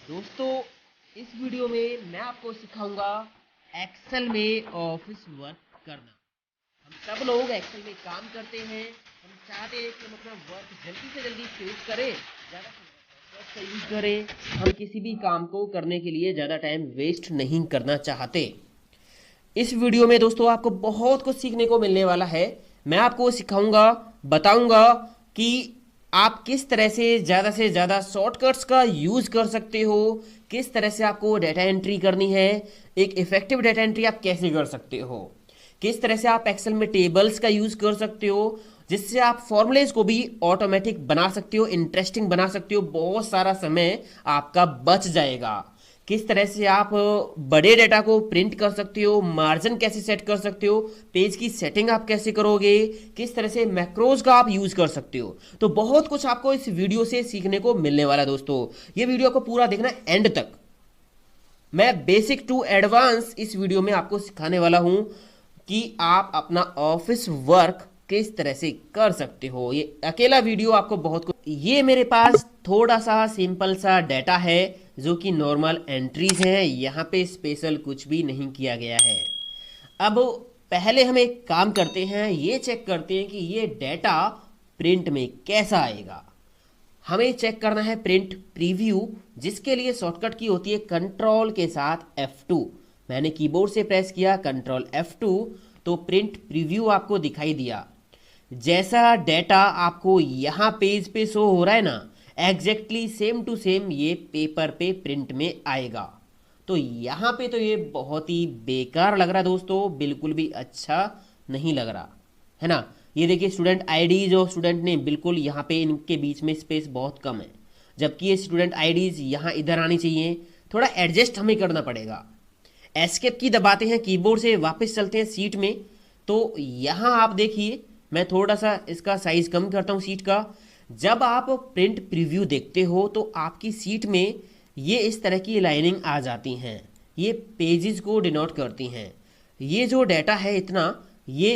दोस्तों, इस वीडियो में मैं आपको सिखाऊंगा एक्सेल में ऑफिस वर्क करना। हम सब लोग एक्सेल में काम करते हैं। हम चाहते हैं कि हम अपना वर्क जल्दी से जल्दी फिनिश करें, ज़्यादा सॉफ्टवेयर का यूज़ करें। हम किसी भी काम को करने के लिए ज़्यादा टाइम वेस्ट नहीं करना चाहते। इस वीडियो में दोस्तों आपको बहुत कुछ सीखने को मिलने वाला है। मैं आपको सिखाऊंगा, बताऊंगा कि आप किस तरह से ज़्यादा शॉर्टकट्स का यूज़ कर सकते हो, किस तरह से आपको डाटा एंट्री करनी है, एक इफेक्टिव डाटा एंट्री आप कैसे कर सकते हो, किस तरह से आप एक्सेल में टेबल्स का यूज़ कर सकते हो जिससे आप फॉर्मूलेज को भी ऑटोमेटिक बना सकते हो, इंटरेस्टिंग बना सकते हो, बहुत सारा समय आपका बच जाएगा। किस तरह से आप बड़े डेटा को प्रिंट कर सकते हो, मार्जिन कैसे सेट कर सकते हो, पेज की सेटिंग आप कैसे करोगे, किस तरह से मैक्रोज का आप यूज कर सकते हो। तो बहुत कुछ आपको इस वीडियो से सीखने को मिलने वाला है दोस्तों। ये वीडियो को पूरा देखना एंड तक। मैं बेसिक टू एडवांस इस वीडियो में आपको सिखाने वाला हूं कि आप अपना ऑफिस वर्क किस तरह से कर सकते हो। ये अकेला वीडियो आपको बहुत कुछ, ये मेरे पास थोड़ा सा सिंपल सा डाटा है जो कि नॉर्मल एंट्रीज हैं, यहाँ पे स्पेशल कुछ भी नहीं किया गया है। अब पहले हम एक काम करते हैं, ये चेक करते हैं कि ये डाटा प्रिंट में कैसा आएगा। हमें चेक करना है प्रिंट प्रीव्यू, जिसके लिए शॉर्टकट की होती है कंट्रोल के साथ F2। मैंने कीबोर्ड से प्रेस किया कंट्रोल F2 तो प्रिंट प्रीव्यू आपको दिखाई दिया। जैसा डाटा आपको यहाँ पेज पे शो हो रहा है ना, एग्जैक्टली सेम टू सेम ये पेपर पे प्रिंट में आएगा। तो यहाँ पे तो ये बहुत ही बेकार लग रहा है दोस्तों, बिल्कुल भी अच्छा नहीं लग रहा है ना। ये देखिए स्टूडेंट आईडी जो स्टूडेंट ने, बिल्कुल यहाँ पे इनके बीच में स्पेस बहुत कम है, जबकि ये स्टूडेंट आईडीज यहाँ इधर आनी चाहिए। थोड़ा एडजस्ट हमें करना पड़ेगा। एस्केप की दबाते हैं कीबोर्ड से, वापस चलते हैं सीट में। तो यहाँ आप देखिए, मैं थोड़ा सा इसका साइज कम करता हूँ सीट का। जब आप प्रिंट प्रीव्यू देखते हो तो आपकी सीट में ये इस तरह की लाइनिंग आ जाती हैं, ये पेजेस को डिनोट करती हैं। ये जो डाटा है इतना, ये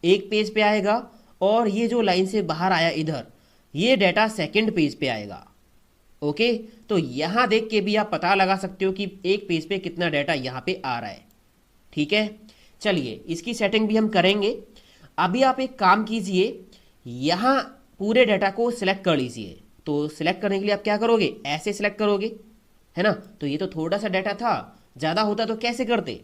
एक पेज पे आएगा और ये जो लाइन से बाहर आया इधर, ये डाटा सेकंड पेज पे आएगा। ओके, तो यहाँ देख के भी आप पता लगा सकते हो कि एक पेज पे कितना डाटा यहाँ पे आ रहा है। ठीक है, चलिए इसकी सेटिंग भी हम करेंगे। अभी आप एक काम कीजिए, यहाँ पूरे डाटा को सिलेक्ट कर लीजिए। तो सिलेक्ट करने के लिए आप क्या करोगे, ऐसे सिलेक्ट करोगे, है ना। तो ये तो थोड़ा सा डाटा था, ज़्यादा होता तो कैसे करते।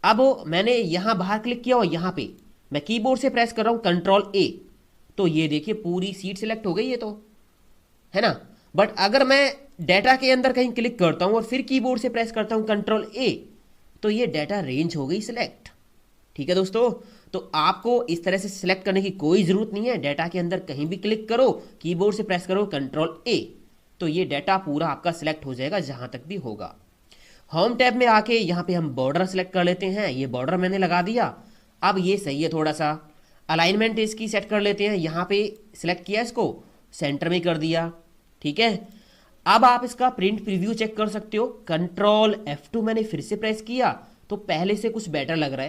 अब मैंने यहाँ बाहर क्लिक किया और यहाँ पे मैं कीबोर्ड से प्रेस कर रहा हूँ कंट्रोल A, तो ये देखिए पूरी सीट सिलेक्ट हो गई है, तो है ना। बट अगर मैं डाटा के अंदर कहीं क्लिक करता हूँ और फिर कीबोर्ड से प्रेस करता हूँ कंट्रोल A, तो ये डाटा रेंज हो गई सिलेक्ट। ठीक है दोस्तों, तो आपको इस तरह से सिलेक्ट करने की कोई ज़रूरत नहीं है। डाटा के अंदर कहीं भी क्लिक करो, कीबोर्ड से प्रेस करो कंट्रोल A, तो ये डाटा पूरा आपका सिलेक्ट हो जाएगा जहाँ तक भी होगा। होम टैब में आके यहाँ पे हम बॉर्डर सेलेक्ट कर लेते हैं। ये बॉर्डर मैंने लगा दिया। अब ये सही है, थोड़ा सा अलाइनमेंट इसकी सेट कर लेते हैं। यहाँ पे सिलेक्ट किया, इसको सेंटर में कर दिया। ठीक है, अब आप इसका प्रिंट प्रीव्यू चेक कर सकते हो। कंट्रोल F2 मैंने फिर से प्रेस किया तो पहले से कुछ बेटर लग रहा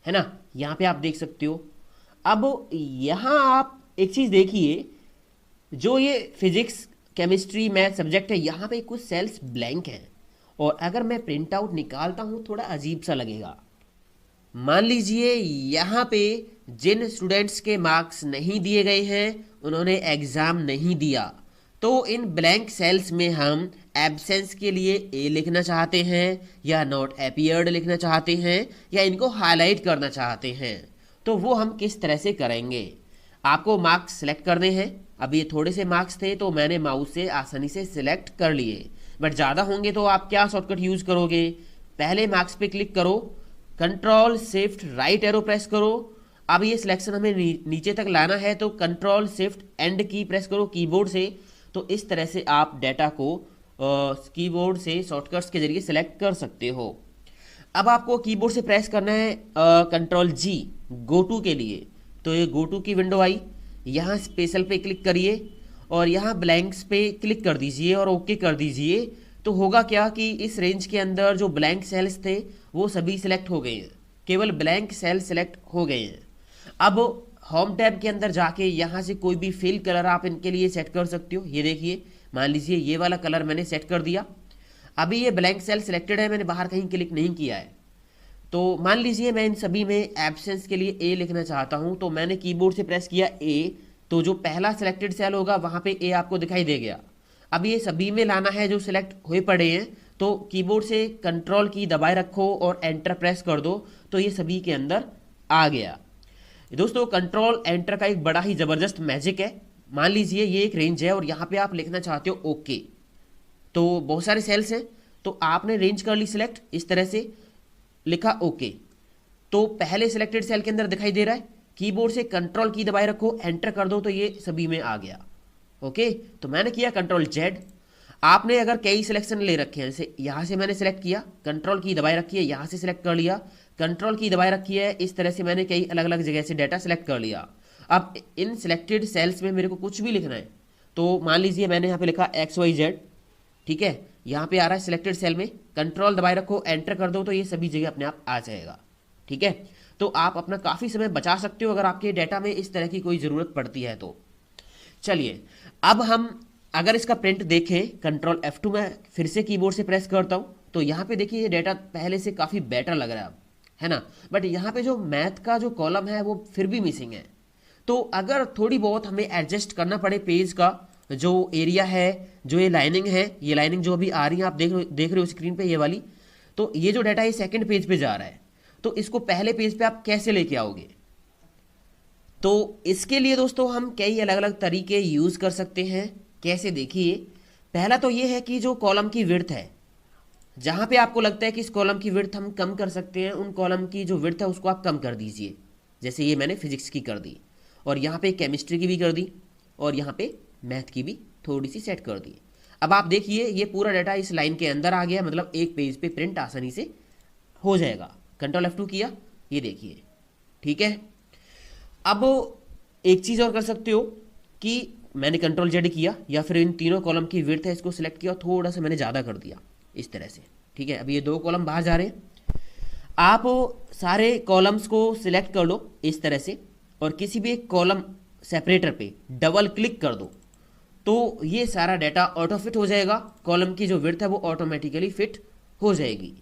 है ना। यहाँ पे आप देख सकते हो। अब यहाँ आप एक चीज़ देखिए, जो ये फिजिक्स केमिस्ट्री मैथ सब्जेक्ट है, यहाँ पे कुछ सेल्स ब्लैंक हैं और अगर मैं प्रिंट आउट निकालता हूँ थोड़ा अजीब सा लगेगा। मान लीजिए यहाँ पे जिन स्टूडेंट्स के मार्क्स नहीं दिए गए हैं, उन्होंने एग्ज़ाम नहीं दिया, तो इन ब्लैंक सेल्स में हम एब्सेंस के लिए ए लिखना चाहते हैं या नॉट अपीयर्ड लिखना चाहते हैं या इनको हाईलाइट करना चाहते हैं। तो वो हम किस तरह से करेंगे, आपको मार्क्स सेलेक्ट करने हैं। अब ये थोड़े से मार्क्स थे तो मैंने माउस से आसानी से सिलेक्ट कर लिए, बट ज़्यादा होंगे तो आप क्या शॉर्टकट यूज़ करोगे, पहले मार्क्स पे क्लिक करो, control shift right arrow press करो। अब ये सिलेक्शन हमें नीचे तक लाना है तो कंट्रोल शिफ्ट एंड की प्रेस करो कीबोर्ड से। तो इस तरह से आप डाटा को कीबोर्ड से शॉर्टकट्स के जरिए सेलेक्ट कर सकते हो। अब आपको कीबोर्ड से प्रेस करना है कंट्रोल G गो टू के लिए। तो ये गो टू की विंडो आई, यहाँ स्पेशल पे क्लिक करिए और यहाँ ब्लैंक्स पे क्लिक कर दीजिए और ओके कर दीजिए। तो होगा क्या कि इस रेंज के अंदर जो ब्लैंक सेल्स थे वो सभी सिलेक्ट हो गए हैं, केवल ब्लैंक सेल सिलेक्ट हो गए हैं। अब होम टैब के अंदर जाके यहाँ से कोई भी फिल कलर आप इनके लिए सेट कर सकते हो। ये देखिए मान लीजिए ये वाला कलर मैंने सेट कर दिया। अभी ये ब्लैंक सेल सिलेक्टेड है, मैंने बाहर कहीं क्लिक नहीं किया है। तो मान लीजिए मैं इन सभी में एब्सेंस के लिए ए लिखना चाहता हूं, तो मैंने कीबोर्ड से प्रेस किया ए, तो जो पहला सिलेक्टेड सेल होगा वहां पे ए आपको दिखाई दे गया। अब ये सभी में लाना है जो सिलेक्ट हुए पड़े हैं, तो कीबोर्ड से कंट्रोल की दबाए रखो और एंटर प्रेस कर दो, तो ये सभी के अंदर आ गया। दोस्तों कंट्रोल एंटर का एक बड़ा ही जबरदस्त मैजिक है। मान लीजिए ये एक रेंज है और यहाँ पे आप लिखना चाहते हो ओके, तो बहुत सारे सेल्स हैं, तो आपने रेंज कर ली सिलेक्ट, इस तरह से लिखा ओके, तो पहले सिलेक्टेड सेल के अंदर दिखाई दे रहा है। कीबोर्ड से कंट्रोल की दबाए रखो, एंटर कर दो, तो ये सभी में आ गया। ओके, तो मैंने किया कंट्रोल जेड। आपने अगर कई सिलेक्शन ले रखे हैं, जैसे यहां से मैंने सिलेक्ट किया, कंट्रोल की दबाए रखी है, यहां से सिलेक्ट कर लिया, कंट्रोल की दबाए रखी है, इस तरह से मैंने कई अलग अलग जगह से डाटा सिलेक्ट कर लिया। अब इन सिलेक्टेड सेल्स में मेरे को कुछ भी लिखना है, तो मान लीजिए मैंने यहाँ पे लिखा XYZ, ठीक है, यहाँ पे आ रहा है सिलेक्टेड सेल में, कंट्रोल दबाए रखो, एंटर कर दो, तो ये सभी जगह अपने आप आ जाएगा। ठीक है, तो आप अपना काफ़ी समय बचा सकते हो अगर आपके डाटा में इस तरह की कोई ज़रूरत पड़ती है तो। चलिए अब हम अगर इसका प्रिंट देखें, कंट्रोल F2 में फिर से कीबोर्ड से प्रेस करता हूँ, तो यहाँ पे देखिए ये डाटा पहले से काफ़ी बेटर लग रहा है ना, बट यहाँ पे जो मैथ का जो कॉलम है वो फिर भी मिसिंग है। तो अगर थोड़ी बहुत हमें एडजस्ट करना पड़े पेज का जो एरिया है, जो ये लाइनिंग है, ये लाइनिंग जो अभी आ रही है आप देख रहे हो स्क्रीन पे ये वाली, तो ये जो डाटा है सेकंड पेज पे जा रहा है, तो इसको पहले पेज पे आप कैसे लेके आओगे? तो इसके लिए दोस्तों हम कई अलग अलग तरीके यूज़ कर सकते हैं। कैसे, देखिए, पहला तो ये है कि जो कॉलम की विड्थ है, जहाँ पे आपको लगता है कि इस कॉलम की विड्थ हम कम कर सकते हैं, उन कॉलम की जो विड्थ है उसको आप कम कर दीजिए। जैसे ये मैंने फिजिक्स की कर दी, और यहाँ पे केमिस्ट्री की भी कर दी, और यहाँ पे मैथ की भी थोड़ी सी सेट कर दी। अब आप देखिए ये पूरा डाटा इस लाइन के अंदर आ गया, मतलब एक पेज पे प्रिंट आसानी से हो जाएगा। कंट्रोल F2 किया, ये देखिए, ठीक है। अब एक चीज़ और कर सकते हो कि मैंने कंट्रोल जेड किया, या फिर इन तीनों कॉलम की विड्थ है इसको सिलेक्ट किया, थोड़ा सा मैंने ज़्यादा कर दिया इस तरह से। ठीक है, अभी ये दो कॉलम बाहर जा रहे हैं। आप सारे कॉलम्स को सिलेक्ट कर लो इस तरह से, और किसी भी एक कॉलम सेपरेटर पे डबल क्लिक कर दो, तो ये सारा डाटा ऑटो फिट हो जाएगा। कॉलम की जो विड्थ है वो ऑटोमेटिकली फिट हो जाएगी।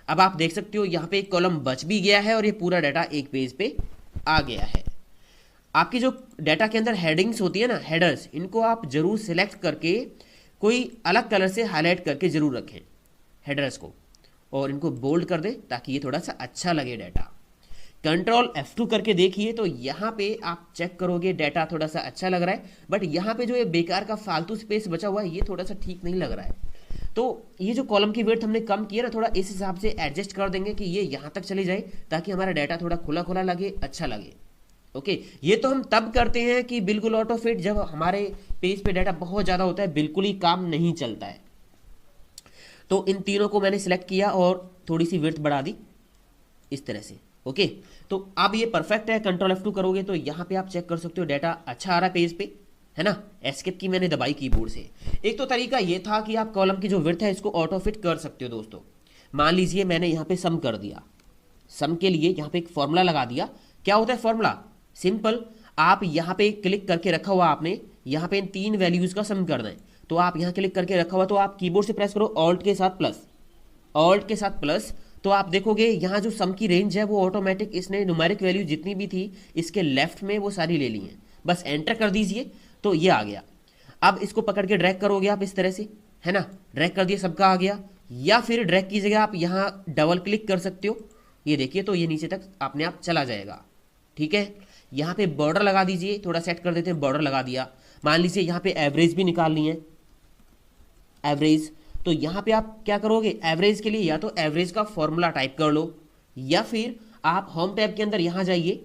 अब आप देख सकते हो यहाँ पे एक कॉलम बच भी गया है और ये पूरा डाटा एक पेज पे आ गया है। आपकी जो डाटा के अंदर हेडिंग्स होती है ना, हेडर्स, इनको आप जरूर सिलेक्ट करके कोई अलग कलर से हाईलाइट करके जरूर रखें हेडर्स को, और इनको बोल्ड कर दें ताकि ये थोड़ा सा अच्छा लगे डाटा। कंट्रोल F2 करके देखिए, तो यहाँ पे आप चेक करोगे डाटा थोड़ा सा अच्छा लग रहा है, बट यहाँ पे जो ये बेकार का फालतू स्पेस बचा हुआ है ये थोड़ा सा ठीक नहीं लग रहा है। तो ये जो कॉलम की विड्थ हमने कम किया ना, थोड़ा इस हिसाब से एडजस्ट कर देंगे कि ये यहाँ तक चली जाए, ताकि हमारा डाटा थोड़ा खुला खुला लगे, अच्छा लगे। ओके, ये तो हम तब करते हैं कि बिल्कुल ऑटो फिट, जब हमारे पेज पे डाटा बहुत ज़्यादा होता है, बिल्कुल ही काम नहीं चलता है। तो इन तीनों को मैंने सिलेक्ट किया और थोड़ी सी विड्थ बढ़ा दी इस तरह से। ओके, तो अब ये परफेक्ट है। कंट्रोल F2 करोगे तो यहाँ पे आप चेक कर सकते हो डाटा अच्छा आ रहा है पेज पे, है ना। एस्केप की मैंने दबाई कीबोर्ड से। एक तो तरीका ये था कि आप कॉलम की जो विड्थ है इसको ऑटो फिट कर सकते हो दोस्तों। मान लीजिए मैंने यहाँ पे सम कर दिया, सम के लिए यहाँ पे एक फॉर्मूला लगा दिया। क्या होता है फॉर्मूला? सिंपल, आप यहाँ पे क्लिक करके रखा हुआ, आपने यहाँ पे इन तीन वैल्यूज का सम करना है, तो आप यहाँ क्लिक करके रखा हुआ, तो आप कीबोर्ड से प्रेस करो ऑल्ट के साथ प्लस, ऑल्ट के साथ प्लस, तो आप देखोगे यहाँ जो सम की रेंज है वो ऑटोमेटिक इसने न्यूमेरिक वैल्यू जितनी भी थी इसके लेफ्ट में वो सारी ले ली हैं। बस एंटर कर दीजिए तो ये आ गया। अब इसको पकड़ के ड्रैग करोगे आप इस तरह से, है ना, ड्रैग कर दिया, सबका आ गया। या फिर ड्रैग की जगह आप यहाँ डबल क्लिक कर सकते हो, ये देखिए, तो ये नीचे तक अपने आप चला जाएगा। ठीक है, यहाँ पे बॉर्डर लगा दीजिए, थोड़ा सेट कर देते हैं, बॉर्डर लगा दिया। मान लीजिए यहाँ पे एवरेज भी निकालनी है, एवरेज, तो यहाँ पे आप क्या करोगे, एवरेज के लिए या तो एवरेज का फॉर्मूला टाइप कर लो, या फिर आप होम टैब के अंदर यहाँ जाइए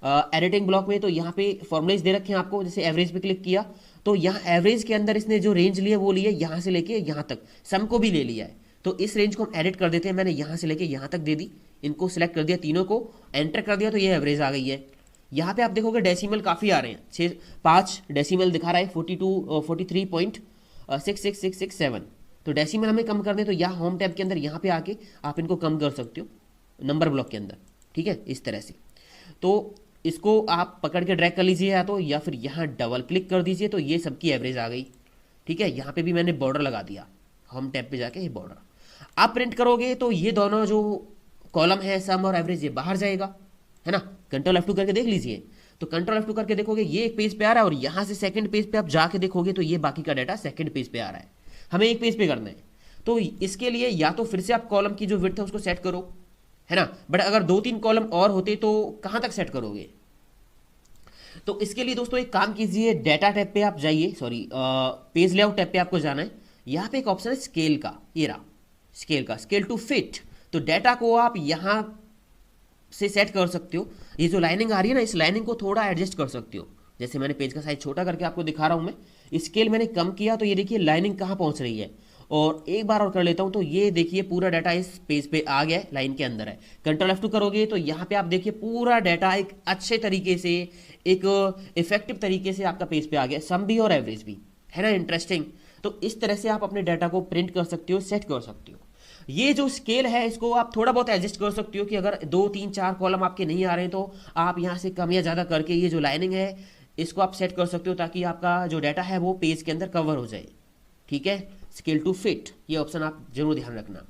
एडिटिंग ब्लॉक में, तो यहाँ पे फॉर्मुलेज दे रखे हैं आपको। जैसे एवरेज पे क्लिक किया तो यहाँ एवरेज के अंदर इसने जो रेंज ली है वो ली है यहाँ से लेके यहाँ तक, सम को भी ले लिया है। तो इस रेंज को हम एडिट कर देते हैं। मैंने यहाँ से लेके यहाँ तक दे दी, इनको सिलेक्ट कर दिया, तीनों को एंटर कर दिया, तो ये एवरेज आ गई है। यहाँ पे आप देखोगे डेसिमल काफ़ी आ रहे हैं, 5 डेसिमल दिखा रहा है, 43.666667। तो डेसिमल हमें कम करने, तो यहाँ होम टैब के अंदर यहाँ पे आके आप इनको कम कर सकते हो नंबर ब्लॉक के अंदर। ठीक है, इस तरह से। तो इसको आप पकड़ के ड्रैग कर लीजिए या तो, या फिर यहाँ डबल क्लिक कर दीजिए, तो ये सबकी एवरेज आ गई। ठीक है, यहाँ पे भी मैंने बॉर्डर लगा दिया, होम टैब पे जाके ये बॉर्डर। आप प्रिंट करोगे तो ये दोनों जो कॉलम है सम और एवरेज, ये बाहर जाएगा, है ना। कंट्रोल F2 करके देख लीजिए, तो कंट्रोल F2 करके देखोगे ये एक पेज पे आ रहा है, और यहाँ से सेकंड पेज पे आप जाके देखोगे तो ये बाकी का डाटा सेकंड पेज पे आ रहा है। हमें एक पेज पे करना है, तो इसके लिए या तो फिर से आप कॉलम की जो विड्थ है उसको सेट करो, है ना। बट अगर 2-3 कॉलम और होते तो कहाँ तक सेट करोगे। तो इसके लिए दोस्तों एक काम कीजिए, डाटा टैब पे आप जाइए, सॉरी पेज लेआउट टैब पे आपको जाना है। यहाँ पे एक ऑप्शन है स्केल का, ये रहा स्केल का, स्केल टू फिट। तो डाटा को आप यहाँ से सेट कर सकते हो। ये जो लाइनिंग आ रही है ना, इस लाइनिंग को थोड़ा एडजस्ट कर सकते हो। जैसे मैंने पेज का साइज छोटा करके आपको दिखा रहा हूँ मैं, स्केल मैंने कम किया तो ये देखिए लाइनिंग कहाँ पहुँच रही है। और एक बार और कर लेता हूँ, तो ये देखिए पूरा डाटा इस पेज पे आ गया है, लाइन के अंदर है। कंट्रोल F2 करोगे तो यहाँ पे आप देखिए पूरा डाटा एक अच्छे तरीके से, एक इफेक्टिव तरीके से आपका पेज पे आ गया, सम भी और एवरेज भी, है ना। इंटरेस्टिंग। तो इस तरह से आप अपने डाटा को प्रिंट कर सकते हो, सेट कर सकते हो। ये जो स्केल है इसको आप थोड़ा बहुत एडजस्ट कर सकते हो कि अगर 2-3-4 कॉलम आपके नहीं आ रहे हैं तो आप यहाँ से कम या ज़्यादा करके ये जो लाइनिंग है इसको आप सेट कर सकते हो, ताकि आपका जो डाटा है वो पेज के अंदर कवर हो जाए। ठीक है, स्केल टू फिट, ये ऑप्शन आप जरूर ध्यान रखना।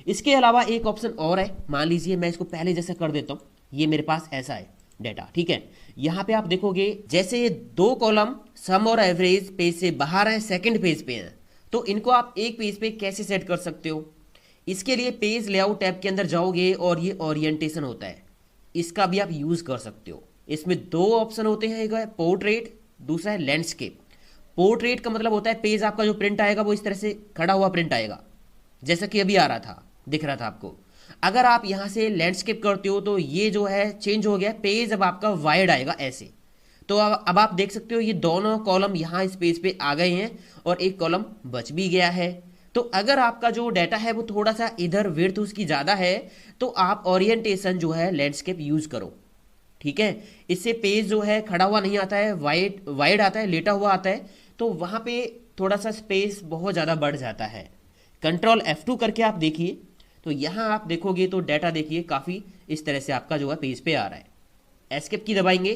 इसके अलावा एक ऑप्शन और है, मान लीजिए मैं इसको पहले जैसा कर देता हूँ, ये मेरे पास ऐसा है डाटा, ठीक है। यहाँ पे आप देखोगे जैसे ये 2 कॉलम सम और एवरेज पेज से बाहर है, सेकंड पेज पे हैं, तो इनको आप एक पेज पे कैसे सेट कर सकते हो। इसके लिए पेज लेआउट टैब के अंदर जाओगे और ये ओरिएंटेशन होता है, इसका भी आप यूज कर सकते हो। इसमें 2 ऑप्शन होते हैं, एक है पोर्ट्रेट, दूसरा है लैंडस्केप। पोर्ट्रेट का मतलब होता है पेज आपका जो प्रिंट आएगा वो इस तरह से खड़ा हुआ प्रिंट आएगा, जैसा कि अभी आ रहा था, दिख रहा था आपको। अगर आप यहाँ से लैंडस्केप करते हो तो ये जो है चेंज हो गया, पेज अब आपका वाइड आएगा ऐसे। तो अब आप देख सकते हो ये दोनों कॉलम यहाँ इस पेज पे आ गए हैं और एक कॉलम बच भी गया है। तो अगर आपका जो डाटा है वो थोड़ा सा इधर विड्थ उसकी ज़्यादा है तो आप ओरिएंटेशन जो है लैंडस्केप यूज़ करो, ठीक है। इससे पेज जो है खड़ा हुआ नहीं आता है, वाइड आता है, लेटा हुआ आता है, तो वहाँ पे थोड़ा सा स्पेस बहुत ज़्यादा बढ़ जाता है। कंट्रोल F2 करके आप देखिए, तो यहाँ आप देखोगे तो डाटा देखिए काफ़ी इस तरह से आपका जो है पेज पे आ रहा है। एस्केप की दबाएंगे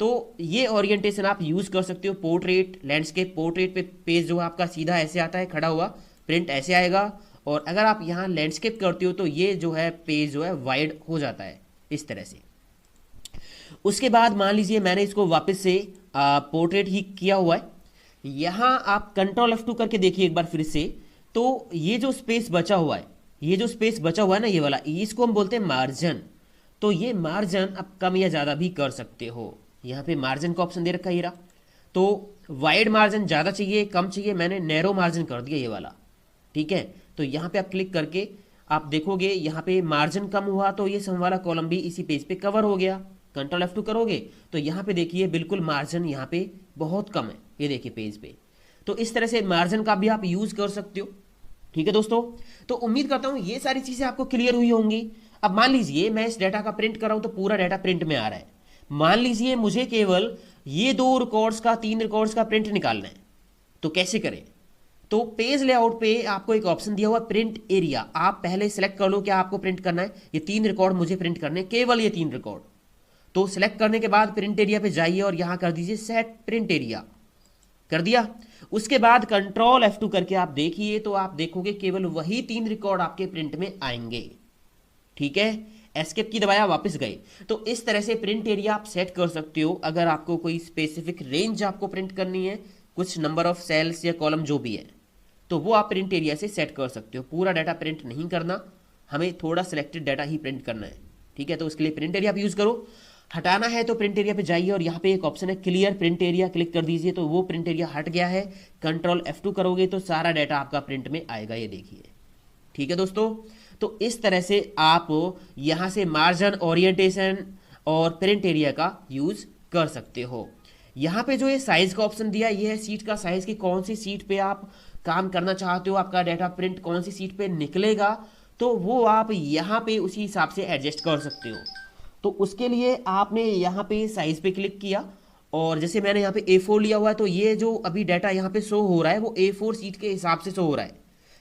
तो ये ओरिएंटेशन आप यूज़ कर सकते हो, पोर्ट्रेट, लैंडस्केप। पोर्ट्रेट पे पेज जो है आपका सीधा ऐसे आता है, खड़ा हुआ प्रिंट ऐसे आएगा, और अगर आप यहाँ लैंडस्केप करते हो तो ये जो है पेज जो है वाइड हो जाता है इस तरह से। उसके बाद मान लीजिए मैंने इसको वापस से पोर्ट्रेट ही किया हुआ है, यहाँ आप कंट्रोल F2 करके देखिए एक बार फिर से, तो ये जो स्पेस बचा हुआ है, ये जो स्पेस बचा हुआ है ना, ये वाला, इसको हम बोलते हैं मार्जिन। तो ये मार्जिन आप कम या ज़्यादा भी कर सकते हो। यहाँ पे मार्जिन का ऑप्शन दे रखा है ये रहा। तो वाइड मार्जिन ज़्यादा चाहिए, कम चाहिए, मैंने नैरो मार्जिन कर दिया ये वाला, ठीक है। तो यहाँ पे आप क्लिक करके आप देखोगे यहाँ पे मार्जिन कम हुआ तो ये सम वाला कॉलम भी इसी पेज पे कवर हो गया। कंट्रोल F2 करोगे तो यहाँ पे देखिए बिल्कुल मार्जिन यहाँ पे बहुत कम है, ये देखिए पेज पे। तो इस तरह से मार्जिन का भी आप यूज़ कर सकते हो, ठीक है दोस्तों। तो उम्मीद करता हूँ ये सारी चीज़ें आपको क्लियर हुई होंगी। अब मान लीजिए मैं इस डाटा का प्रिंट कर रहा हूँ तो पूरा डाटा प्रिंट में आ रहा है। मान लीजिए मुझे केवल ये 2 रिकॉर्ड्स का, 3 रिकॉर्ड्स का प्रिंट निकालना है, तो कैसे करें। तो पेज लेआउट पे आपको एक ऑप्शन दिया हुआ प्रिंट एरिया, आप पहले सेलेक्ट कर लो क्या आपको प्रिंट करना है। ये 3 रिकॉर्ड मुझे प्रिंट करने, केवल ये 3 रिकॉर्ड। तो सिलेक्ट करने के बाद प्रिंट एरिया पे जाइए और यहां कर दीजिए सेट प्रिंट एरिया, कर दिया। उसके बाद कंट्रोल F2 करके आप देखिए तो आप देखोगे केवल वही 3 रिकॉर्ड आपके प्रिंट में आएंगे, ठीक है। एस्केप की दबाया, वापस गए। तो इस तरह से प्रिंट एरिया आप सेट कर सकते हो। अगर आपको कोई स्पेसिफिक रेंज आपको प्रिंट करनी है, कुछ नंबर ऑफ सेल्स या कॉलम जो भी है, तो वो आप प्रिंट एरिया से सेट कर सकते हो। पूरा डाटा प्रिंट नहीं करना, हमें थोड़ा सिलेक्टेड डाटा ही प्रिंट करना है, ठीक है। तो उसके लिए प्रिंट एरिया आप यूज़ करो। हटाना है तो प्रिंट एरिया पे जाइए और यहाँ पे एक ऑप्शन है क्लियर प्रिंट एरिया, क्लिक कर दीजिए तो वो प्रिंट एरिया हट गया है। कंट्रोल F2 करोगे तो सारा डाटा आपका प्रिंट में आएगा, ये देखिए, ठीक है दोस्तों। तो इस तरह से आप यहाँ से मार्जिन, ओरिएंटेशन और प्रिंट एरिया का यूज़ कर सकते हो। यहाँ पे जो ये साइज का ऑप्शन दिया, ये है सीट का साइज की कौन सी सीट पे आप काम करना चाहते हो, आपका डाटा प्रिंट कौन सी सीट पे निकलेगा, तो वो आप यहाँ पे उसी हिसाब से एडजस्ट कर सकते हो। तो उसके लिए आपने यहाँ पे साइज पे क्लिक किया और जैसे मैंने यहाँ पे A4 लिया हुआ है, तो ये जो अभी डाटा यहाँ पे शो हो रहा है वो A4 सीट के हिसाब से शो हो रहा है।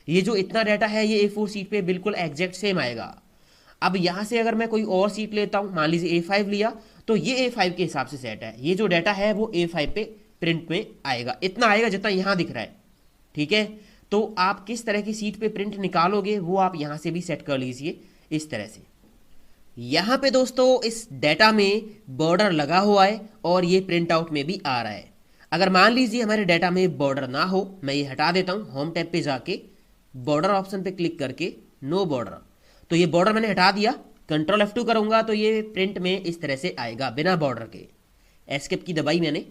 ये जो इतना डाटा है ये A4 सीट पे बिल्कुल एग्जैक्ट सेम आएगा। अब यहाँ से अगर मैं कोई और सीट लेता हूँ, मान लीजिए A5 लिया, तो ये A5 के हिसाब से सेट है। ये जो डाटा है वो A5 पे प्रिंट में आएगा, इतना आएगा जितना यहाँ दिख रहा है, ठीक है। तो आप किस तरह की सीट पे प्रिंट निकालोगे वो आप यहां से भी सेट कर लीजिए इस तरह से। यहां पे दोस्तों इस डेटा में बॉर्डर लगा हुआ है और ये प्रिंट आउट में भी आ रहा है। अगर मान लीजिए हमारे डेटा में बॉर्डर ना हो, मैं ये हटा देता हूं, होम टैब पे जाके बॉर्डर ऑप्शन पे क्लिक करके नो बॉर्डर, तो ये बॉर्डर मैंने हटा दिया। कंट्रोल F2 करूंगा तो ये प्रिंट में इस तरह से आएगा बिना बॉर्डर के। एस्केप की दबाई मैंने।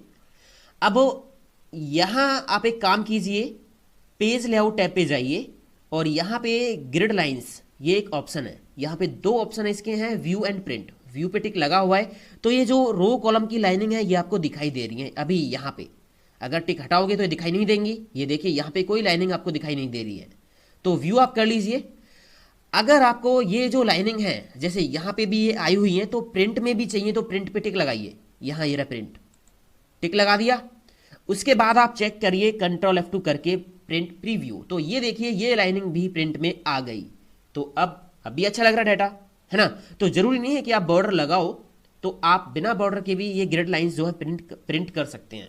अब यहां आप एक काम कीजिए, पेज लेआउट टैब पे जाइए और यहां पे ग्रिड लाइंस ये एक ऑप्शन है, यहाँ पे दो ऑप्शन इसके हैं, व्यू एंड प्रिंट। व्यू पे टिक लगा हुआ है तो ये जो रो कॉलम की लाइनिंग है ये आपको दिखाई दे रही है अभी यहाँ पे। अगर टिक हटाओगे तो ये दिखाई नहीं देंगी। ये देखिए यहाँ पे कोई लाइनिंग आपको दिखाई नहीं दे रही है, तो व्यू आप कर लीजिए। अगर आपको ये जो लाइनिंग है जैसे यहाँ पे भी ये आई हुई है तो प्रिंट में भी चाहिए तो प्रिंट पे टिक लगाइए। यहाँ ये रहा प्रिंट, टिक लगा दिया। उसके बाद आप चेक करिए कंट्रोल F2 करके प्रिंट प्रीव्यू, तो ये देखिए ये लाइनिंग भी प्रिंट में आ गई। तो अब भी अच्छा लग रहा डाटा है ना। तो जरूरी नहीं है कि आप बॉर्डर लगाओ, तो आप बिना बॉर्डर के भी ये ग्रिड लाइंस जो है प्रिंट कर सकते हैं।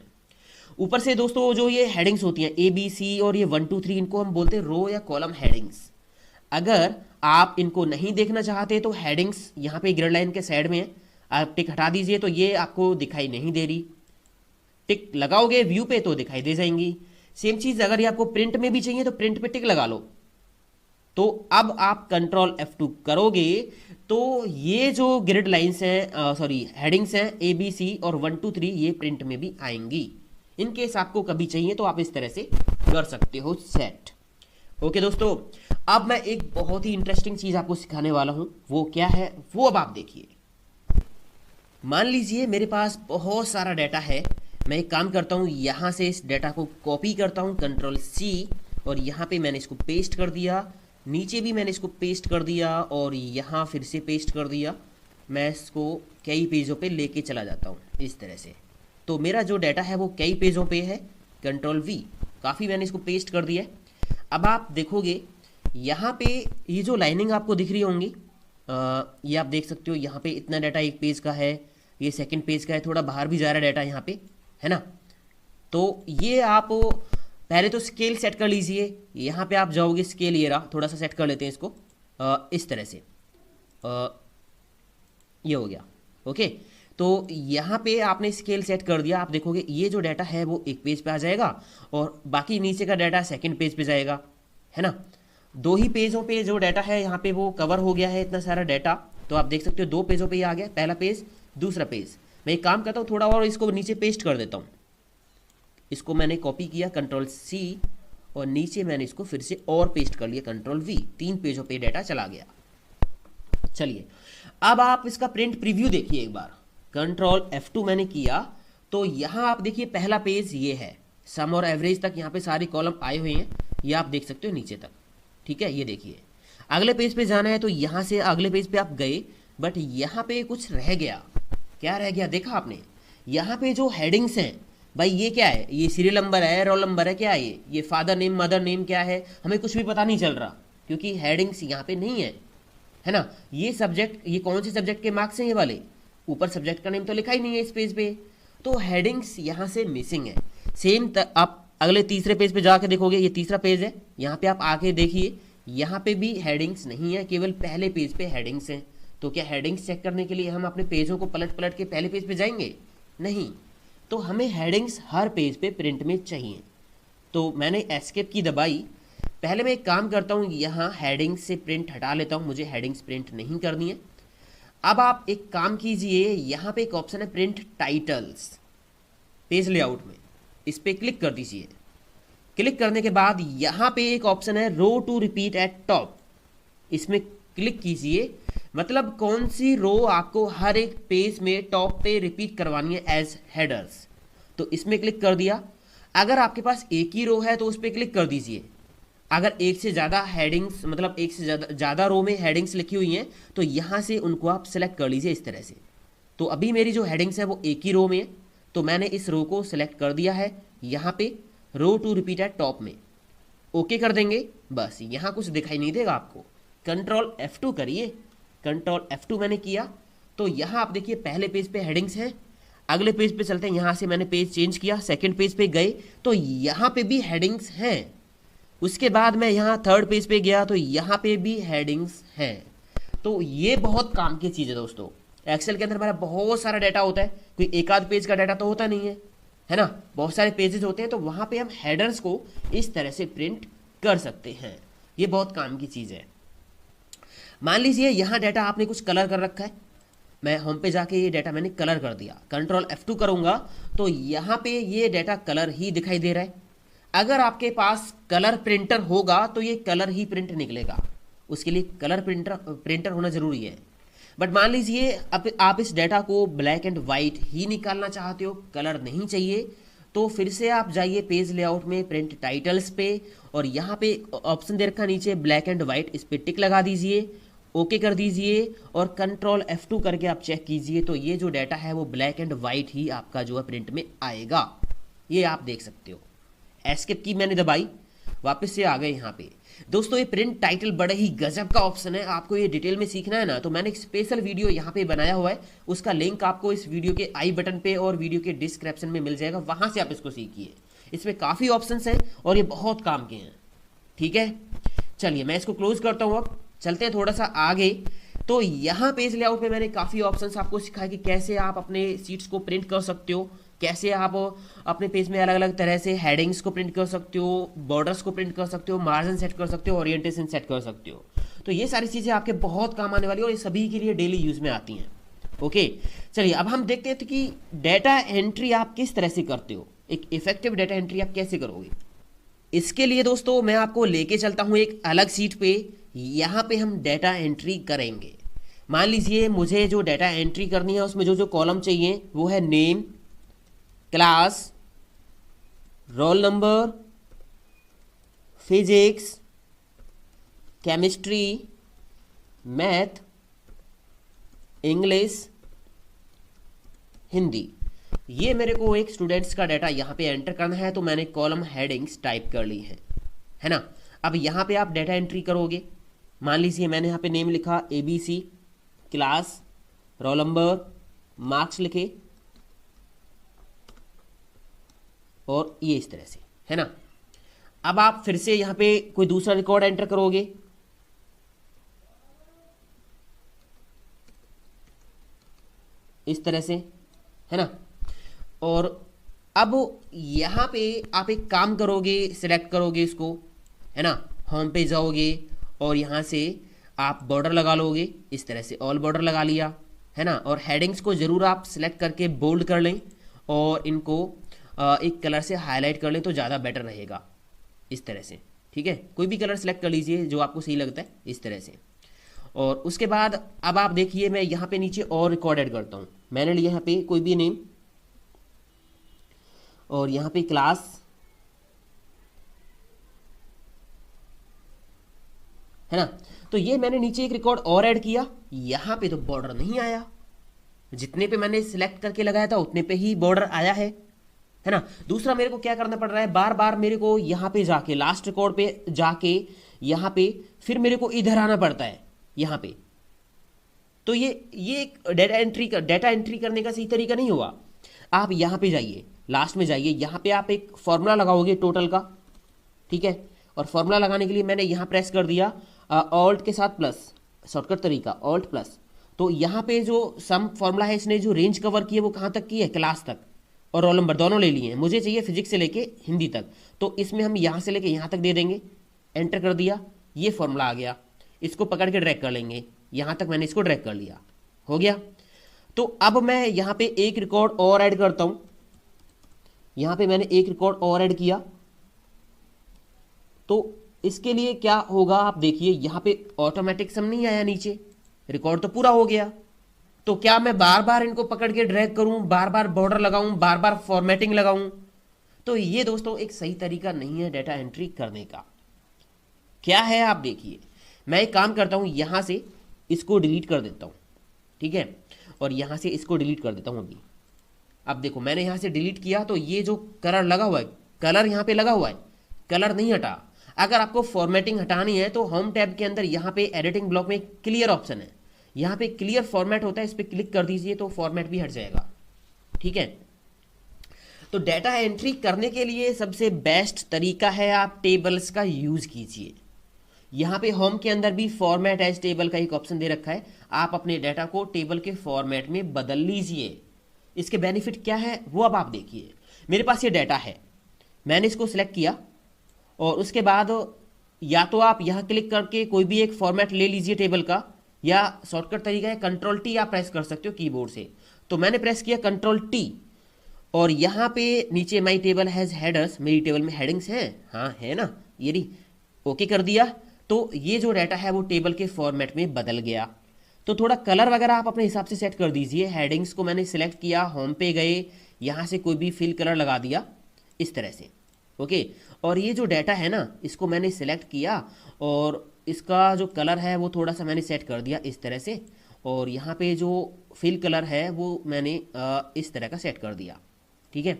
ऊपर से दोस्तों जो ये हेडिंग्स होती हैं ABC और ये 1 2 3 इनको हम बोलते हैं रो या कॉलम हेडिंग्स। अगर आप इनको नहीं देखना चाहते तो हेडिंग्स यहाँ पे ग्रिड लाइन के साइड में है, आप टिक हटा दीजिए तो ये आपको दिखाई नहीं दे रही। टिक लगाओगे व्यू पे तो दिखाई दे जाएंगी। सेम चीज अगर ये आपको प्रिंट में भी चाहिए तो प्रिंट पे टिक लगा लो। तो अब आप कंट्रोल F2 करोगे तो ये जो ग्रिड लाइंस हैं, सॉरी हेडिंग्स हैं ABC और 1 2 3 ये प्रिंट में भी आएंगी। इन केस आपको कभी चाहिए तो आप इस तरह से कर सकते हो सेट। ओके दोस्तों, अब मैं एक बहुत ही इंटरेस्टिंग चीज आपको सिखाने वाला हूं। वो क्या है वो अब आप देखिए। मान लीजिए मेरे पास बहुत सारा डाटा है, मैं एक काम करता हूं, यहां से इस डाटा को कॉपी करता हूं कंट्रोल C और यहां पे मैंने इसको पेस्ट कर दिया, नीचे भी मैंने इसको पेस्ट कर दिया और यहाँ फिर से पेस्ट कर दिया। मैं इसको कई पेजों पे लेके चला जाता हूँ इस तरह से। तो मेरा जो डाटा है वो कई पेजों पे है। कंट्रोल V, काफ़ी मैंने इसको पेस्ट कर दिया है। अब आप देखोगे यहाँ पे ये जो लाइनिंग आपको दिख रही होंगी, ये आप देख सकते हो। यहाँ पे इतना डाटा एक पेज का है, ये सेकंड पेज का है, थोड़ा बाहर भी जा रहा है डाटा यहाँ पे, है ना। तो ये आप पहले तो स्केल सेट कर लीजिए। यहाँ पे आप जाओगे, स्केल ये रहा, थोड़ा सा सेट कर लेते हैं इसको इस तरह से। ये हो गया। ओके, तो यहाँ पे आपने स्केल सेट कर दिया। आप देखोगे ये जो डाटा है वो एक पेज पे आ जाएगा और बाकी नीचे का डाटा सेकंड पेज पे जाएगा, है ना। दो ही पेजों पे जो डाटा है यहाँ पे वो कवर हो गया है, इतना सारा डाटा। तो आप देख सकते हो दो पेजों पे ही आ गया, पहला पेज दूसरा पेज। मैं एक काम करता हूँ, थोड़ा और इसको नीचे पेस्ट कर देता हूँ। इसको मैंने कॉपी किया कंट्रोल C और नीचे मैंने इसको फिर से और पेस्ट कर लिया कंट्रोल V। 3 पेजों पे डाटा चला गया। चलिए अब आप इसका प्रिंट प्रीव्यू देखिए एक बार। कंट्रोल F2 मैंने किया तो यहाँ आप देखिए पहला पेज ये है, सम और एवरेज तक यहाँ पे सारे कॉलम आए हुए हैं, ये आप देख सकते हो नीचे तक, ठीक है। ये देखिए अगले पेज पे जाना है तो यहाँ से अगले पेज पे आप गए, बट यहाँ पे कुछ रह गया। क्या रह गया देखा आपने? यहाँ पे जो हेडिंग्स हैं भाई, ये क्या है? ये सीरियल नंबर है, रोल नंबर है, क्या है ये फादर नेम मदर नेम क्या है, हमें कुछ भी पता नहीं चल रहा क्योंकि हेडिंग्स यहाँ पे नहीं है ना। ये सब्जेक्ट, ये कौन से सब्जेक्ट के मार्क्स हैं ये वाले, ऊपर सब्जेक्ट का नेम तो लिखा ही नहीं है इस पेज पे, तो हेडिंग्स यहाँ से मिसिंग है। सेम आप अगले तीसरे पेज पे जाके देखोगे, ये तीसरा पेज है, यहाँ पे आप आके देखिए यहाँ पे भी हेडिंग्स नहीं है, केवल पहले पेज पे हेडिंग्स हैं। तो क्या हेडिंग्स चेक करने के लिए हम अपने पेजों को पलट पलट के पहले पेज पे जाएंगे? नहीं, तो हमें हेडिंग्स हर पेज पे प्रिंट में चाहिए। तो मैंने एस्केप की दबाई। पहले मैं एक काम करता हूँ, यहाँ हेडिंग्स से प्रिंट हटा लेता हूँ, मुझे हेडिंग्स प्रिंट नहीं करनी है। अब आप एक काम कीजिए, यहाँ पे एक ऑप्शन है प्रिंट टाइटल्स पेज लेआउट में, इस पर क्लिक कर दीजिए। क्लिक करने के बाद यहाँ पे एक ऑप्शन है रो टू रिपीट एट टॉप, इसमें क्लिक कीजिए। मतलब कौन सी रो आपको हर एक पेज में टॉप पे रिपीट करवानी है एज हेडर्स, तो इसमें क्लिक कर दिया। अगर आपके पास एक ही रो है तो उस पर क्लिक कर दीजिए। अगर एक से ज़्यादा हेडिंग्स, मतलब एक से ज़्यादा रो में हेडिंग्स लिखी हुई हैं तो यहाँ से उनको आप सेलेक्ट कर लीजिए इस तरह से। तो अभी मेरी जो हेडिंग्स है वो एक ही रो में है, तो मैंने इस रो को सिलेक्ट कर दिया है यहाँ पे रो टू रिपीट एट टॉप में। ओके कर देंगे, बस यहाँ कुछ दिखाई नहीं देगा आपको। कंट्रोल F2 करिए, कंट्रोल F2 मैंने किया तो यहाँ आप देखिए पहले पेज पे हेडिंग्स हैं। अगले पेज पे चलते हैं, यहाँ से मैंने पेज चेंज किया, सेकंड पेज पे गए तो यहाँ पे भी हेडिंग्स हैं। उसके बाद मैं यहाँ थर्ड पेज पे गया तो यहाँ पे भी हेडिंग्स हैं। तो ये बहुत काम की चीज़ है दोस्तों। एक्सेल के अंदर हमारा बहुत सारा डाटा होता है, कोई एक आध पेज का डाटा तो होता नहीं है ना, बहुत सारे पेजेस होते हैं। तो वहाँ पे हम हेडर्स को इस तरह से प्रिंट कर सकते हैं। ये बहुत काम की चीज़ है। मान लीजिए यहाँ डाटा आपने कुछ कलर कर रखा है, मैं होम पे जाके ये डाटा मैंने कलर कर दिया, कंट्रोल F2 करूँगा तो यहाँ पे ये डाटा कलर ही दिखाई दे रहा है। अगर आपके पास कलर प्रिंटर होगा तो ये कलर ही प्रिंट निकलेगा, उसके लिए कलर प्रिंटर होना ज़रूरी है। बट मान लीजिए अब आप इस डाटा को ब्लैक एंड वाइट ही निकालना चाहते हो, कलर नहीं चाहिए, तो फिर से आप जाइए पेज लेआउट में प्रिंट टाइटल्स पे और यहाँ पे ऑप्शन दे रखा नीचे ब्लैक एंड वाइट, इस पर टिक लगा दीजिए, ओके कर दीजिए और कंट्रोल F2 करके आप चेक कीजिए तो ये जो डाटा है वो ब्लैक एंड वाइट ही आपका जो है प्रिंट में आएगा। ये आप देख सकते हो। एस्केप की मैंने दबाई, वापस से आ गए यहाँ पे। दोस्तों ये प्रिंट टाइटल बड़े ही गजब का ऑप्शन है। आपको ये डिटेल में सीखना है ना तो मैंने एक स्पेशल वीडियो यहाँ पे बनाया हुआ है, उसका लिंक आपको इस वीडियो के आई बटन पे और वीडियो के डिस्क्रिप्शन में मिल जाएगा, वहां से आप इसको सीखिए। इसमें काफ़ी ऑप्शंस हैं और ये बहुत काम के हैं। ठीक है, चलिए मैं इसको क्लोज करता हूँ। अब चलते हैं थोड़ा सा आगे। तो यहाँ पेज लेआउट में मैंने काफ़ी ऑप्शंस आपको सिखाया कि कैसे आप अपने सीट्स को प्रिंट कर सकते हो, कैसे आप अपने पेज में अलग अलग तरह से हेडिंग्स को प्रिंट कर सकते हो, बॉर्डर्स को प्रिंट कर सकते हो, मार्जिन सेट कर सकते हो, ओरिएंटेशन सेट कर सकते हो। तो ये सारी चीज़ें आपके बहुत काम आने वाली है और ये सभी के लिए डेली यूज़ में आती हैं। ओके, चलिए अब हम देखते हैं कि डाटा एंट्री आप किस तरह से करते हो, एक इफेक्टिव डाटा एंट्री आप कैसे करोगे। इसके लिए दोस्तों मैं आपको लेके चलता हूँ एक अलग सीट पे, यहाँ पे हम डाटा एंट्री करेंगे। मान लीजिए मुझे जो डाटा एंट्री करनी है उसमें जो जो कॉलम चाहिए वो है name, class, roll number, physics, chemistry, math, English, Hindi. ये मेरे को एक स्टूडेंट्स का डाटा यहाँ पे एंटर करना है तो मैंने कॉलम हेडिंग्स टाइप कर ली है ना। अब यहाँ पे आप डाटा एंट्री करोगे। मान लीजिए मैंने यहाँ पे नेम लिखा ABC, class, roll number, marks लिखे और ये इस तरह से, है ना। अब आप फिर से यहाँ पे कोई दूसरा रिकॉर्ड एंटर करोगे। इस तरह से, है ना। और अब यहाँ पे आप एक काम करोगे, सिलेक्ट करोगे इसको, है ना, होम पे जाओगे और यहाँ से आप बॉर्डर लगा लोगे इस तरह से, ऑल बॉर्डर लगा लिया, है ना। और हेडिंग्स को ज़रूर आप सिलेक्ट करके बोल्ड कर लें और इनको एक कलर से हाईलाइट कर लें तो ज़्यादा बेटर रहेगा, इस तरह से। ठीक है, कोई भी कलर सेलेक्ट कर लीजिए जो आपको सही लगता है, इस तरह से। और उसके बाद अब आप देखिए मैं यहाँ पे नीचे और रिकॉर्ड ऐड करता हूँ। मैंने लिया यहाँ पे कोई भी नेम और यहाँ पे क्लास, है ना। तो ये मैंने नीचे एक रिकॉर्ड और ऐड किया। यहाँ पे तो बॉर्डर नहीं आया, जितने पे मैंने सिलेक्ट करके लगाया था उतने पे ही बॉर्डर आया है ना। दूसरा मेरे को क्या करना पड़ रहा है, बार बार मेरे को यहाँ पे जाके लास्ट रिकॉर्ड पे जाके यहाँ पे फिर मेरे को इधर आना पड़ता है यहाँ पे। तो ये एक डाटा एंट्री करने का सही तरीका नहीं हुआ। आप यहाँ पे जाइए, लास्ट में जाइए, यहाँ पे आप एक फॉर्मूला लगाओगे टोटल का। ठीक है, और फॉर्मूला लगाने के लिए मैंने यहाँ प्रेस कर दिया ऑल्ट के साथ प्लस, शॉर्टकट तरीका ऑल्ट प्लस। तो यहाँ पे जो सम फॉर्मूला है इसने जो रेंज कवर की है वो कहाँ तक की है, क्लास तक और रोल नंबर दोनों ले लिए हैं। मुझे चाहिए फिजिक्स से लेके हिंदी तक, तो इसमें हम यहाँ से लेके यहाँ तक दे देंगे। एंटर कर दिया, ये फॉर्मूला आ गया। इसको पकड़ के ड्रैग कर लेंगे, यहाँ तक मैंने इसको ड्रैग कर लिया, हो गया। तो अब मैं यहाँ पे एक रिकॉर्ड और ऐड करता हूँ। यहाँ पे मैंने एक रिकॉर्ड और ऐड किया। तो इसके लिए क्या होगा आप देखिए, यहाँ पे ऑटोमेटिक सम नहीं आया, नीचे रिकॉर्ड तो पूरा हो गया। तो क्या मैं बार बार इनको पकड़ के ड्रैग करूं, बार बार बॉर्डर लगाऊं, बार बार फॉर्मेटिंग लगाऊं? तो ये दोस्तों एक सही तरीका नहीं है डाटा एंट्री करने का। क्या है आप देखिए, मैं एक काम करता हूं, यहां से इसको डिलीट कर देता हूं। ठीक है, और यहां से इसको डिलीट कर देता हूं अभी। अब देखो मैंने यहां से डिलीट किया तो ये जो कलर लगा हुआ है, कलर यहां पे लगा हुआ है, कलर नहीं हटा। अगर आपको फॉर्मेटिंग हटानी है तो होम टैब के अंदर यहाँ पे एडिटिंग ब्लॉक में क्लियर ऑप्शन है, यहाँ पे क्लियर फॉर्मेट होता है, इस पर क्लिक कर दीजिए तो फॉर्मेट भी हट जाएगा। ठीक है, तो डाटा एंट्री करने के लिए सबसे बेस्ट तरीका है आप टेबल्स का यूज़ कीजिए। यहाँ पे होम के अंदर भी फॉर्मेट एज टेबल का एक ऑप्शन दे रखा है, आप अपने डाटा को टेबल के फॉर्मेट में बदल लीजिए। इसके बेनिफिट क्या है वो अब आप देखिए। मेरे पास ये डाटा है, मैंने इसको सिलेक्ट किया और उसके बाद या तो आप यहाँ क्लिक करके कोई भी एक फॉर्मेट ले लीजिए टेबल का, या शॉर्टकट तरीका है कंट्रोल टी आप प्रेस कर सकते हो कीबोर्ड से। तो मैंने प्रेस किया कंट्रोल टी और यहाँ पे नीचे माई टेबल हैज़ हेडर्स, मेरी टेबल में हेडिंग्स हैं, हाँ है ना, ये रही, ओके कर दिया। तो ये जो डाटा है वो टेबल के फॉर्मेट में बदल गया। तो थोड़ा कलर वगैरह आप अपने हिसाब से सेट कर दीजिए। हेडिंग्स को मैंने सिलेक्ट किया, होम पे गए, यहाँ से कोई भी फिल कलर लगा दिया इस तरह से, ओके। और ये जो डाटा है ना, इसको मैंने सिलेक्ट किया और इसका जो कलर है वो थोड़ा सा मैंने सेट कर दिया इस तरह से, और यहाँ पे जो फिल कलर है वो मैंने इस तरह का सेट कर दिया, ठीक है।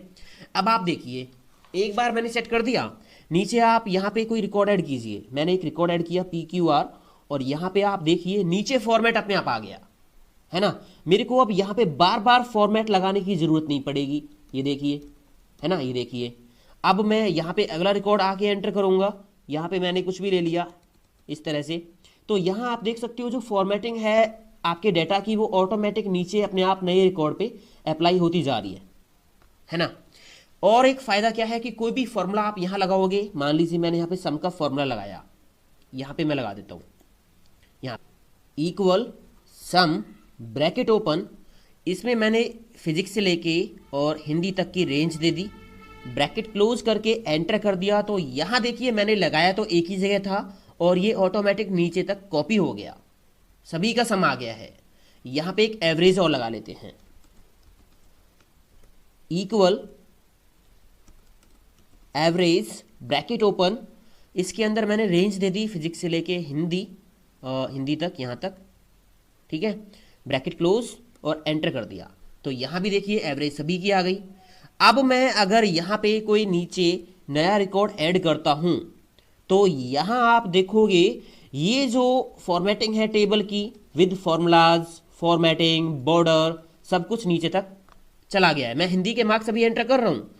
अब आप देखिए, एक बार मैंने सेट कर दिया, नीचे आप यहाँ पे कोई रिकॉर्ड ऐड कीजिए। मैंने एक रिकॉर्ड ऐड किया PQR और यहाँ पे आप देखिए नीचे फॉर्मेट अपने आप आ गया, है ना। मेरे को अब यहाँ पे बार बार फॉर्मेट लगाने की ज़रूरत नहीं पड़ेगी, ये देखिए, है ना, ये देखिए। अब मैं यहाँ पे अगला रिकॉर्ड आके एंटर करूँगा, यहाँ पे मैंने कुछ भी ले लिया इस तरह से। तो यहाँ आप देख सकते हो जो फॉर्मेटिंग है आपके डाटा की वो ऑटोमेटिक नीचे अपने आप नए रिकॉर्ड पे अप्लाई होती जा रही है ना। और एक फ़ायदा क्या है कि कोई भी फॉर्मूला आप यहाँ लगाओगे, मान लीजिए मैंने यहाँ पे सम का फॉर्मूला लगाया, यहाँ पे मैं लगा देता हूँ, यहाँ इक्वल सम ब्रैकेट ओपन, इसमें मैंने फिजिक्स से लेके और हिंदी तक की रेंज दे दी, ब्रैकेट क्लोज करके एंटर कर दिया। तो यहाँ देखिए मैंने लगाया तो एक ही जगह था और ये ऑटोमेटिक नीचे तक कॉपी हो गया, सभी का सम आ गया है। यहाँ पे एक एवरेज और लगा लेते हैं, इक्वल एवरेज ब्रैकेट ओपन, इसके अंदर मैंने रेंज दे दी फिजिक्स से लेके हिंदी तक, यहाँ तक, ठीक है। ब्रैकेट क्लोज और एंटर कर दिया। तो यहाँ भी देखिए एवरेज सभी की आ गई। अब मैं अगर यहाँ पे कोई नीचे नया रिकॉर्ड ऐड करता हूँ तो यहाँ आप देखोगे ये जो फॉर्मेटिंग है टेबल की विद फॉर्मूलाज, फॉर्मेटिंग, बॉर्डर, सब कुछ नीचे तक चला गया है। मैं हिंदी के मार्क्स अभी एंटर कर रहा हूँ,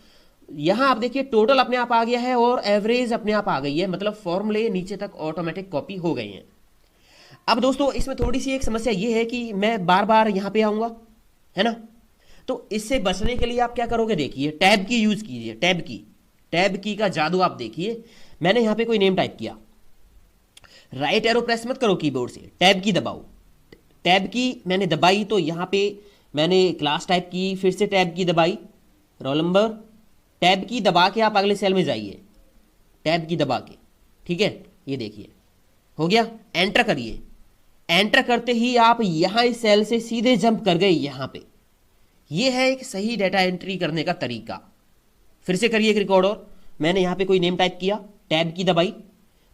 यहाँ आप देखिए टोटल अपने आप आ गया है और एवरेज अपने आप आ गई है, मतलब फॉर्मूले नीचे तक ऑटोमेटिक कॉपी हो गए हैं। अब दोस्तों इसमें थोड़ी सी एक समस्या ये है कि मैं बार बार यहाँ पे आऊँगा, है ना। तो इससे बचने के लिए आप क्या करोगे, देखिए टैब की यूज़ कीजिए, टैब की का जादू आप देखिए। मैंने यहाँ पे कोई नेम टाइप किया, राइट एरो प्रेस मत करो कीबोर्ड से, टैब की दबाओ। टैब की मैंने दबाई तो यहाँ पे मैंने क्लास टाइप की, फिर से टैब की दबाई, रोल नंबर, टैब की दबा के आप अगले सेल में जाइए, टैब की दबा के, ठीक है। ये देखिए हो गया, एंटर करिए। एंटर करते ही आप यहाँ इस सेल से सीधे जंप कर गए यहाँ पे। ये है एक सही डाटा एंट्री करने का तरीका। फिर से करिए एक रिकॉर्ड और, मैंने यहाँ पे कोई नेम टाइप किया, टैब की दबाई,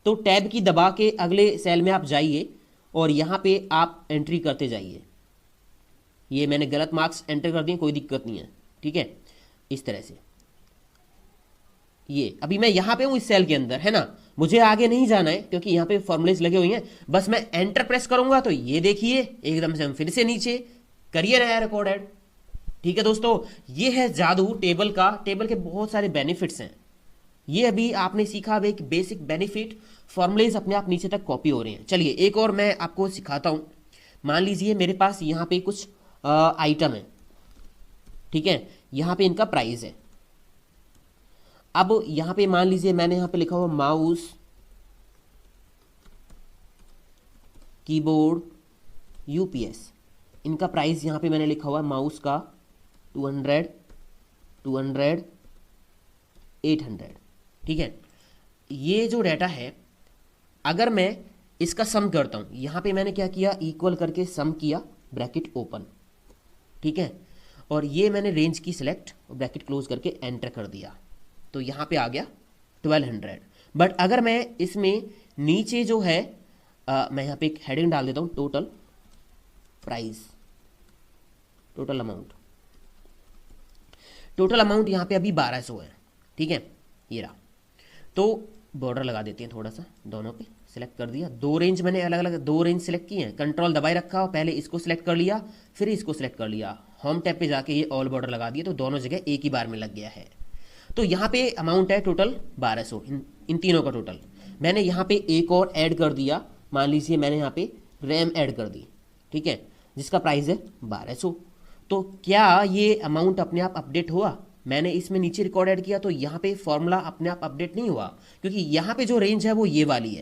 तो टैब की दबा के अगले सेल में आप जाइए और यहाँ पे आप एंट्री करते जाइए। ये मैंने गलत मार्क्स एंटर कर दिए, कोई दिक्कत नहीं है, ठीक है। इस तरह से ये अभी मैं यहाँ पे हूँ इस सेल के अंदर, है ना, मुझे आगे नहीं जाना है क्योंकि यहाँ पे फॉर्मूलेज लगे हुए हैं। बस मैं एंटर प्रेस करूंगा तो ये देखिए एकदम से हम फिर से नीचे करिए नया रिकॉर्ड ऐड, ठीक है दोस्तों। ये है जादू टेबल का। टेबल के बहुत सारे बेनिफिट्स हैं, ये अभी आपने सीखा अब एक बेसिक बेनिफिट, फॉर्मूलेज अपने आप नीचे तक कॉपी हो रहे हैं। चलिए एक और मैं आपको सिखाता हूँ। मान लीजिए मेरे पास यहाँ पे कुछ आइटम है, ठीक है, यहाँ पे इनका प्राइस है। अब यहाँ पे मान लीजिए मैंने यहाँ पे लिखा हुआ माउस, कीबोर्ड, यूपीएस, इनका प्राइस यहाँ पे मैंने लिखा हुआ है माउस का 200, 200, 800, ठीक है। ये जो डाटा है अगर मैं इसका सम करता हूँ, यहाँ पे मैंने क्या किया, इक्वल करके सम किया, ब्रैकेट ओपन, ठीक है, और ये मैंने रेंज की सिलेक्ट, ब्रैकेट क्लोज करके एंटर कर दिया, तो यहाँ पे आ गया 1200। बट अगर मैं इसमें नीचे जो है मैं यहाँ पे एक हेडिंग डाल देता हूँ, टोटल प्राइस, टोटल अमाउंट यहाँ पे अभी 1200 है, ठीक है, ये रहा। तो बॉर्डर लगा देते हैं थोड़ा सा दोनों पे सेलेक्ट कर दिया। दो रेंज मैंने अलग अलग दो रेंज सेलेक्ट किए हैं, कंट्रोल दबाए रखा और पहले इसको सिलेक्ट कर लिया, फिर इसको सिलेक्ट कर लिया, होम टैब पे जाके ये ऑल बॉर्डर लगा दिए, तो दोनों जगह एक ही बार में लग गया है। तो यहाँ पे अमाउंट है टोटल 1200, इन तीनों का टोटल। मैंने यहाँ पे एक और ऐड कर दिया, मान लीजिए मैंने यहाँ पे रैम ऐड कर दी, ठीक है, जिसका प्राइस है 1200। तो क्या ये अमाउंट अपने आप अपडेट हुआ? मैंने इसमें नीचे रिकॉर्ड ऐड किया तो यहाँ पे फॉर्मूला अपने आप अपडेट नहीं हुआ, क्योंकि यहाँ पे जो रेंज है वो ये वाली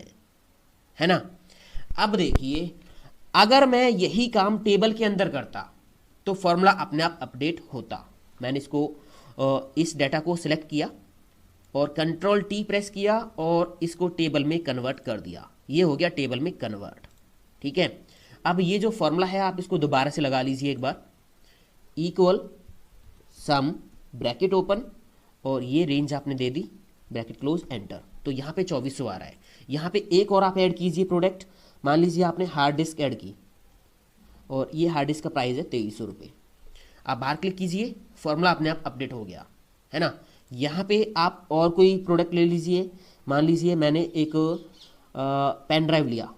है ना। अब देखिए, अगर मैं यही काम टेबल के अंदर करता तो फॉर्मूला अपने आप अपडेट होता। मैंने इसको इस डाटा को सिलेक्ट किया और कंट्रोल टी प्रेस किया और इसको टेबल में कन्वर्ट कर दिया, ये हो गया टेबल में कन्वर्ट, ठीक है। अब ये जो फॉर्मूला है आप इसको दोबारा से लगा लीजिए एक बार, इक्वल सम ब्रैकेट ओपन और ये रेंज आपने दे दी, ब्रैकेट क्लोज, एंटर। तो यहाँ पे 2400 आ रहा है। यहाँ पे एक और आप ऐड कीजिए प्रोडक्ट, मान लीजिए आपने हार्ड डिस्क ऐड की और ये हार्ड डिस्क का प्राइस है 2300 रुपये। आप बाहर क्लिक कीजिए, फॉर्मूला अपने आप अपडेट हो गया, है ना। यहाँ पे आप और कोई प्रोडक्ट ले लीजिए, मान लीजिए मैंने एक पेन ड्राइव लिया,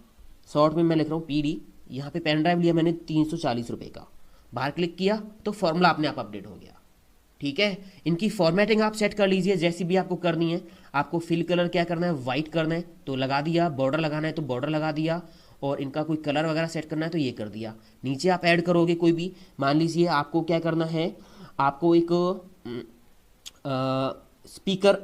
शॉर्ट में मैं लिख रहा हूँ PD, यहाँ पे पेन ड्राइव लिया मैंने 340 रुपये का, बाहर क्लिक किया तो फॉर्मूला अपने आप अपडेट हो गया, ठीक है। इनकी फॉर्मेटिंग आप सेट कर लीजिए जैसी भी आपको करनी है। आपको फिल कलर क्या करना है, वाइट करना है तो लगा दिया, बॉर्डर लगाना है तो बॉर्डर लगा दिया, और इनका कोई कलर वगैरह सेट करना है तो ये कर दिया। नीचे आप ऐड करोगे कोई भी, मान लीजिए आपको क्या करना है, आपको एक स्पीकर